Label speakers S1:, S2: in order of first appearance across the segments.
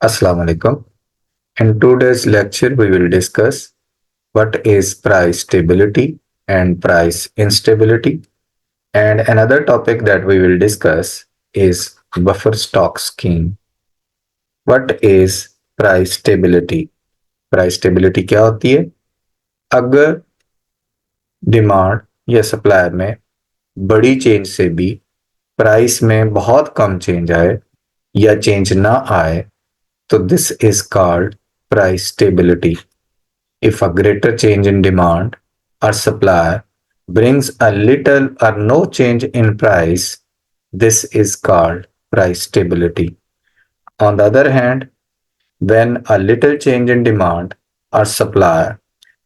S1: Assalamu alaikum. In today's lecture, we will discuss what is price stability and price instability. And another topic that we will discuss is buffer stock scheme. What is price stability? Price stability क्या होती है? अगर demand या supply में बड़ी change से भी price में बहुत कम चेंज आए या चेंज ना आए तो this is called price stability. If a greater change in demand or supply brings a little or no change in price, this is called price stability. On the other hand, when a little change in demand or supply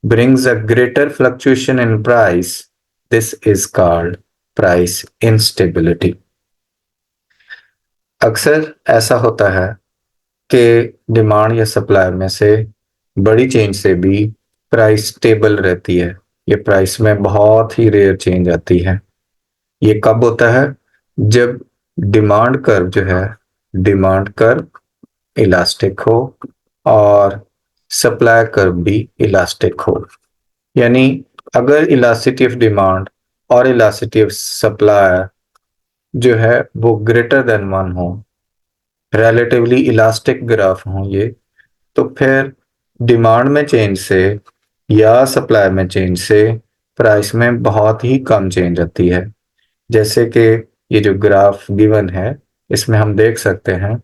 S1: brings a greater fluctuation in price, this is called price instability. अक्सर ऐसा होता है कि demand या supply में से बड़ी change से भी प्राइस स्टेबल रहती है। ये प्राइस में बहुत ही रेयर चेंज आती है। ये कब होता है? जब डिमांड कर्व जो है, डिमांड कर्व इलास्टिक हो और सप्लाई कर्व भी इलास्टिक हो। यानी अगर इलास्टिसिटी ऑफ डिमांड और इलास्टिसिटी ऑफ सप्लाई जो है वो ग्रेटर देन 1 हो, रिलेटिवली इलास्टिक ग्राफ हो ये, तो फिर डिमांड में चेंज से या सप्लाई में चेंज से प्राइस में बहुत ही कम चेंज आती है। जैसे कि ये जो ग्राफ गिवन है, इसमें हम देख सकते हैं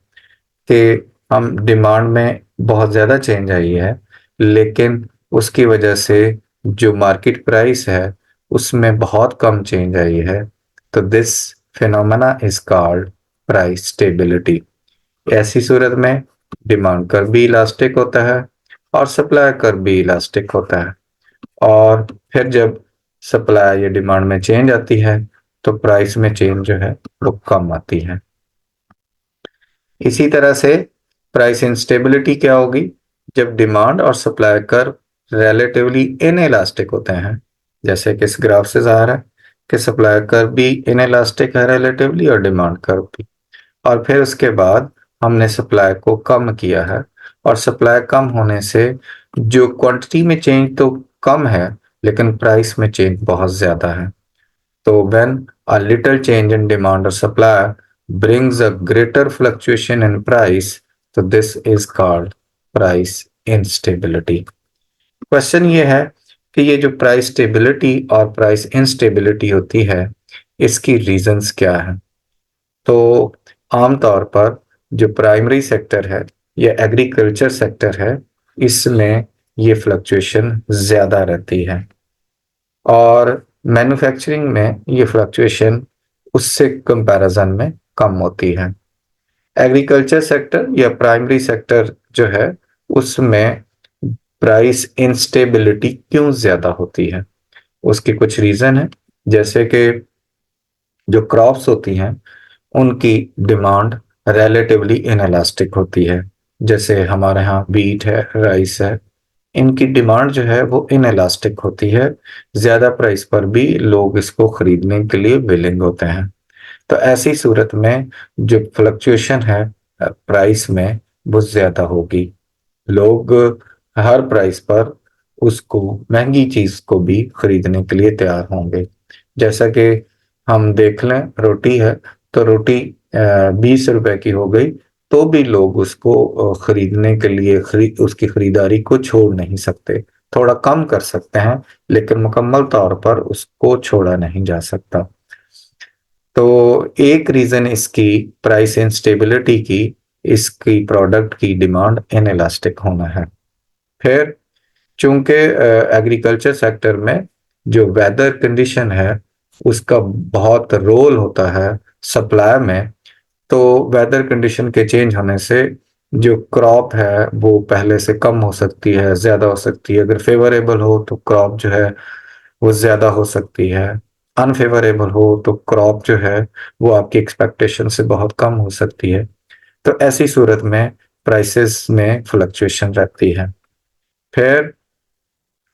S1: कि हम डिमांड में बहुत ज़्यादा चेंज आई है, लेकिन उसकी वजह से जो मार्केट प्राइस है उसमें बहुत कम चेंज आई है। तो this phenomena is called price stability. ऐसी सूरत में डिमांड कर्व भी इलास्टिक होता है और सप्लाई कर्व भी इलास्टिक होता है, और फिर जब सप्लाई या डिमांड में चेंज आती है तो प्राइस में चेंज जो है वो कम आती है। इसी तरह से प्राइस इंस्टेबिलिटी क्या होगी? जब डिमांड और सप्लाई कर्व रिलेटिवली इनइलास्टिक होते हैं, जैसे कि इस ग्राफ से जाहिर है कि सप्लाई कर्व भी इनइलास्टिक है रिलेटिवली और डिमांड कर्व भी। और फिर उसके बाद हमने सप्लाई को कम किया है, और सप्लाई कम होने से जो क्वांटिटी में चेंज तो कम है लेकिन प्राइस में चेंज बहुत ज्यादा है। तो when a little change in demand और supply brings a greater fluctuation in price, तो this is called price instability. Question ये है कि ये जो प्राइस स्टेबिलिटी और प्राइस इंस्टेबिलिटी होती है, इसकी रीजंस क्या है? तो आमतौर पर जो प्राइमरी सेक्टर है या एग्रीकल्चर सेक्टर है, इसमें ये फ्लक्चुएशन ज़्यादा रहती है, और मैन्युफैक्चरिंग में ये फ्लक्चुएशन उससे कंपैरिजन में कम होती है। एग्रीकल्चर सेक्टर या प्राइमरी सेक्टर जो है उसमें प्राइस इंस्टेबिलिटी क्यों ज़्यादा होती है? उसकी कुछ रीज़न है, जैसे कि जो क्रॉप्स होती हैं उनकी डिमांड रिलेटिवली इनइलास्टिक होती है। जैसे हमारे यहाँ व्हीट है, राइस है, इनकी डिमांड जो है वो इनइलास्टिक होती है। ज़्यादा प्राइस पर भी लोग इसको खरीदने के लिए विलिंग होते हैं। तो ऐसी सूरत में जो फ्लक्चुएशन है प्राइस में वो ज़्यादा होगी। लोग हर प्राइस पर उसको, महंगी चीज़ को भी खरीदने के लिए तैयार होंगे। जैसा कि हम देख लें, रोटी है तो रोटी 20 रुपए की हो गई तो भी लोग उसको खरीदने के लिए उसकी खरीदारी को छोड़ नहीं सकते। थोड़ा कम कर सकते हैं लेकिन मुकम्मल तौर पर उसको छोड़ा नहीं जा सकता। तो एक रीजन इसकी प्राइस इंस्टेबिलिटी की, इसकी प्रोडक्ट की डिमांड इनइलास्टिक होना है। फिर चूंकि एग्रीकल्चर सेक्टर में जो वेदर कंडीशन है उसका बहुत रोल होता है सप्लाई में, तो वेदर कंडीशन के चेंज होने से जो क्रॉप है वो पहले से कम हो सकती है, ज़्यादा हो सकती है। अगर फेवरेबल हो तो क्रॉप जो है वो ज़्यादा हो सकती है, अनफेवरेबल हो तो क्रॉप जो है वो आपकी एक्सपेक्टेशन से बहुत कम हो सकती है। तो ऐसी सूरत में प्राइसेस में फ्लक्चुएशन रहती है। फिर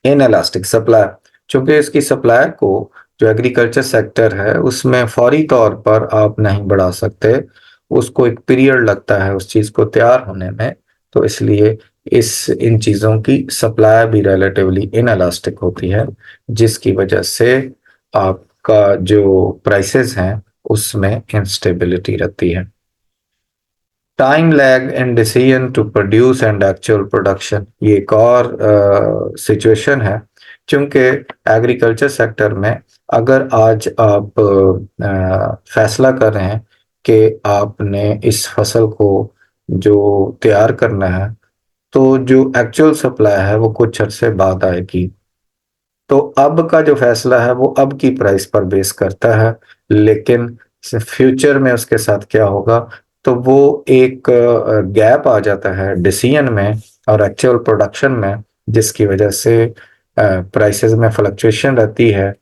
S1: इन इलास्टिक सप्लाई, चूंकि इसकी सप्लाई को जो एग्रीकल्चर सेक्टर है उसमें फौरी तौर पर आप नहीं बढ़ा सकते, उसको एक पीरियड लगता है उस चीज़ को तैयार होने में। तो इसलिए इन चीज़ों की सप्लाई भी रिलेटिवली इनएलास्टिक होती है, जिसकी वजह से आपका जो प्राइसेस हैं उसमें इंस्टेबिलिटी रहती है। Time lag in decision to produce and actual production, ये एक और सिचुएशन है। चूंकि एग्रीकल्चर सेक्टर में अगर आज आप फैसला कर रहे हैं कि आपने इस फसल को जो तैयार करना है, तो जो एक्चुअल सप्लाई है वो कुछ अरसे बाद आएगी। तो अब का जो फैसला है वो अब की प्राइस पर बेस करता है, लेकिन फ्यूचर में उसके साथ क्या होगा, तो वो एक गैप आ जाता है डिसीजन में और एक्चुअल प्रोडक्शन में, जिसकी वजह से प्राइसेस में फ्लक्चुएशन रहती है।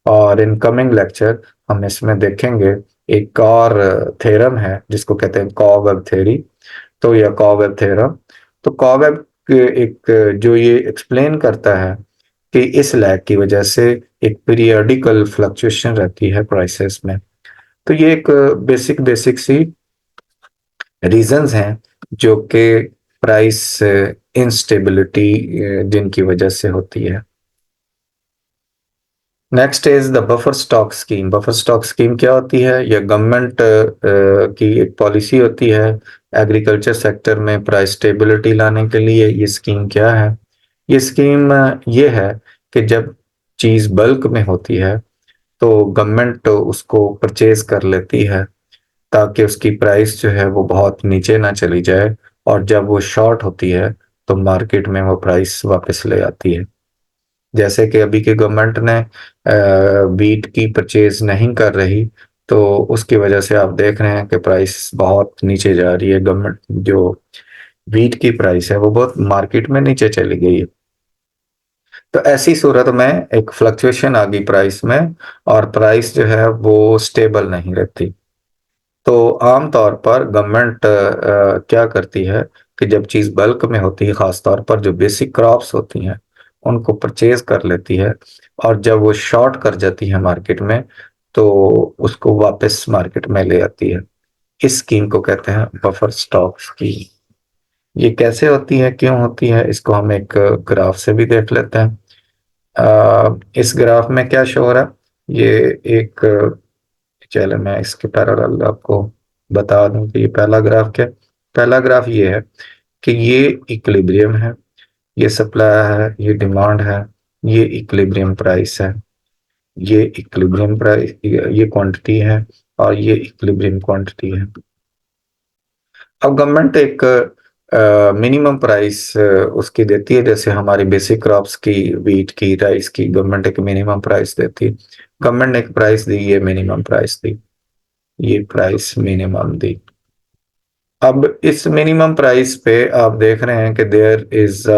S1: और इन कमिंग लेक्चर हम इसमें देखेंगे एक और थ्योरम है जिसको कहते हैं कॉवेब थ्योरी, तो या कॉवेब थ्योरम। तो कॉवेब एक जो ये एक्सप्लेन करता है कि इस लैग की वजह से एक पीरियडिकल फ्लक्चुएशन रहती है प्राइसेस में। तो ये एक बेसिक बेसिक सी रीजंस हैं जो कि प्राइस इंस्टेबिलिटी जिनकी वजह से होती है। Next is the buffer stock scheme. Buffer stock scheme क्या होती है? यह गवर्नमेंट की एक पॉलिसी होती है एग्रीकल्चर सेक्टर में प्राइस स्टेबिलिटी लाने के लिए। ये स्कीम क्या है? ये स्कीम ये है कि जब चीज़ बल्क में होती है तो गवर्नमेंट उसको परचेज कर लेती है ताकि उसकी प्राइस जो है वो बहुत नीचे ना चली जाए, और जब वो शॉर्ट होती है तो मार्केट में वो प्राइस वापस ले आती है। जैसे कि अभी के गवर्नमेंट ने वीट की परचेज नहीं कर रही, तो उसकी वजह से आप देख रहे हैं कि प्राइस बहुत नीचे जा रही है। गवर्नमेंट जो वीट की प्राइस है वो बहुत मार्केट में नीचे चली गई है। तो ऐसी सूरत में एक फ्लक्चुएशन आ गई प्राइस में, और प्राइस जो है वो स्टेबल नहीं रहती। तो आमतौर पर गवर्नमेंट क्या करती है कि जब चीज़ बल्क में होती है, खास तौर पर जो बेसिक क्रॉप्स होती हैं उनको परचेज कर लेती है, और जब वो शॉर्ट कर जाती है मार्केट में तो उसको वापस मार्केट में ले आती है। इस स्कीम को कहते हैं बफर स्टॉक स्कीम। ये कैसे होती है, क्यों होती है, इसको हम एक ग्राफ से भी देख लेते हैं। इस ग्राफ में क्या शो हो रहा है? ये एक, चलो मैं इसके पैरेलल आपको बता दूं कि ये पहला ग्राफ क्या है। पहला ग्राफ ये है कि ये इक्विलिब्रियम है, ये सप्लाई है, ये डिमांड है, ये इक्विलिब्रियम प्राइस है। ये इक्विलिब्रियम प्राइस, ये क्वांटिटी है, और ये इक्विलिब्रियम क्वांटिटी है। अब गवर्नमेंट एक मिनिमम प्राइस उसकी देती है, जैसे हमारी बेसिक क्रॉप्स की, वीट की, राइस की, गवर्नमेंट एक मिनिमम प्राइस देती है। गवर्नमेंट ने एक प्राइस दी, ये मिनिमम प्राइस दी, ये प्राइस मिनिमम दी। अब इस मिनिमम प्राइस पे आप देख रहे हैं कि there is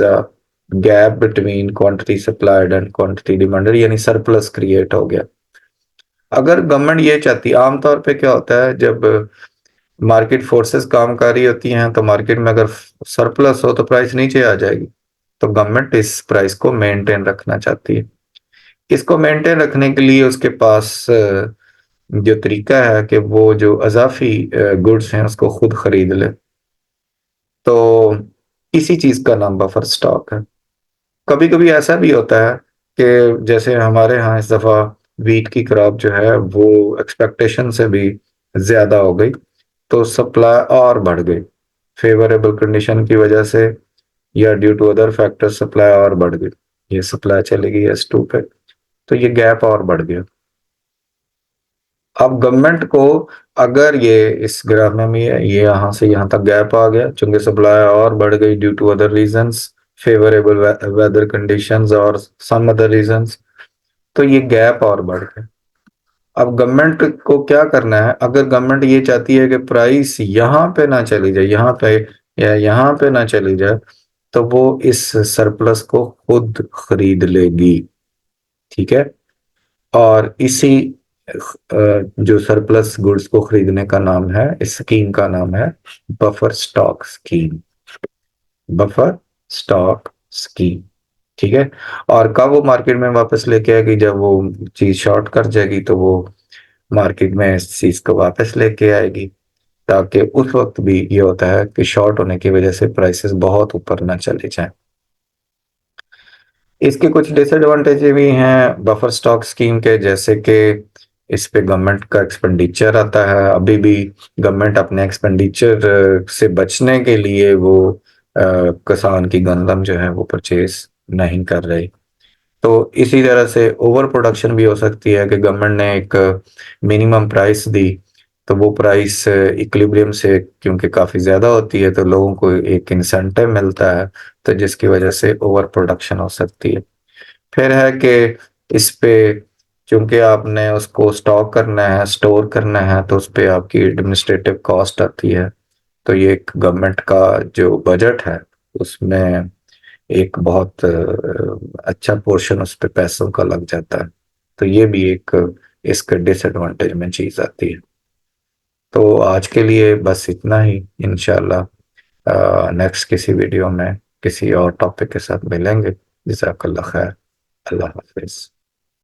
S1: a gap between quantity supplied and quantity demanded, यानी सरप्लस क्रिएट हो गया। अगर गवर्नमेंट ये चाहती, आमतौर पे क्या होता है जब मार्केट फोर्सेस काम कर रही होती हैं तो मार्केट में अगर सरप्लस हो तो प्राइस नीचे आ जाएगी। तो गवर्नमेंट इस प्राइस को मेंटेन रखना चाहती है। इसको मेंटेन रखने के लिए उसके पास जो तरीका है कि वो जो अजाफी गुड्स हैं उसको खुद खरीद ले। तो इसी चीज का नाम बफर स्टॉक है। कभी कभी ऐसा भी होता है कि जैसे हमारे यहाँ इस दफा वीट की क्रॉप जो है वो एक्सपेक्टेशन से भी ज्यादा हो गई, तो सप्लाई और बढ़ गई। फेवरेबल कंडीशन की वजह से या due to other factor supply और बढ़ गई। ये सप्लाई चली गई S2 पे, तो ये गैप और बढ़ गया। अब गवर्नमेंट को, अगर ये इस ग्राफ में ये यहाँ से यहाँ तक गैप आ गया, चूंकि सप्लाई और बढ़ गई due to other reasons, favourable weather conditions और सम अदर रीजंस, तो ये गैप और बढ़ गया। अब गवर्नमेंट को क्या करना है? अगर गवर्नमेंट ये चाहती है कि प्राइस यहाँ पे ना चली जाए, यहाँ पे या यहाँ पे ना चली जाए, तो वो इस सरप्लस को खुद खरीद लेगी। ठीक है? और इसी जो सरप्लस गुड्स को खरीदने का नाम है, इस स्कीम का नाम है buffer stock scheme. Buffer stock scheme. ठीक है? और कब वो मार्केट में वापस लेके आएगी? जब वो चीज शॉर्ट कर जाएगी तो वो मार्केट में इस चीज को वापस लेके आएगी। ताकि उस वक्त भी ये होता है कि शॉर्ट होने की वजह से प्राइसेस बहुत ऊपर ना चले जाएं। इसके कुछ डिसएडवांटेज भी हैं बफर स्टॉक स्कीम के, जैसे कि इस पे गवर्नमेंट का एक्सपेंडिचर आता है। अभी भी गवर्नमेंट अपने एक्सपेंडिचर से बचने के लिए वो किसान की गंदम जो है वो परचेज नहीं कर रही। तो इसी तरह से ओवर प्रोडक्शन भी हो सकती है कि गवर्नमेंट ने एक मिनिमम प्राइस दी, तो वो प्राइस इक्विलिब्रियम से क्योंकि काफ़ी ज़्यादा होती है तो लोगों को एक इंसेंटिव मिलता है, तो जिसकी वजह से ओवर प्रोडक्शन हो सकती है। फिर है कि इस पे चूंकि आपने उसको स्टॉक करना है, स्टोर करना है, तो उस पे आपकी एडमिनिस्ट्रेटिव कॉस्ट आती है। तो ये एक गवर्नमेंट का जो बजट है उसमें एक बहुत अच्छा पोर्शन उस पे पैसों का लग जाता है। तो ये भी एक इसका डिसएडवांटेज में चीज आती है। तो आज के लिए बस इतना ही। इंशाल्लाह नेक्स्ट किसी वीडियो में किसी और टॉपिक के साथ मिलेंगे। जज़ाकल्लाह खैर। अल्लाह हाफिज।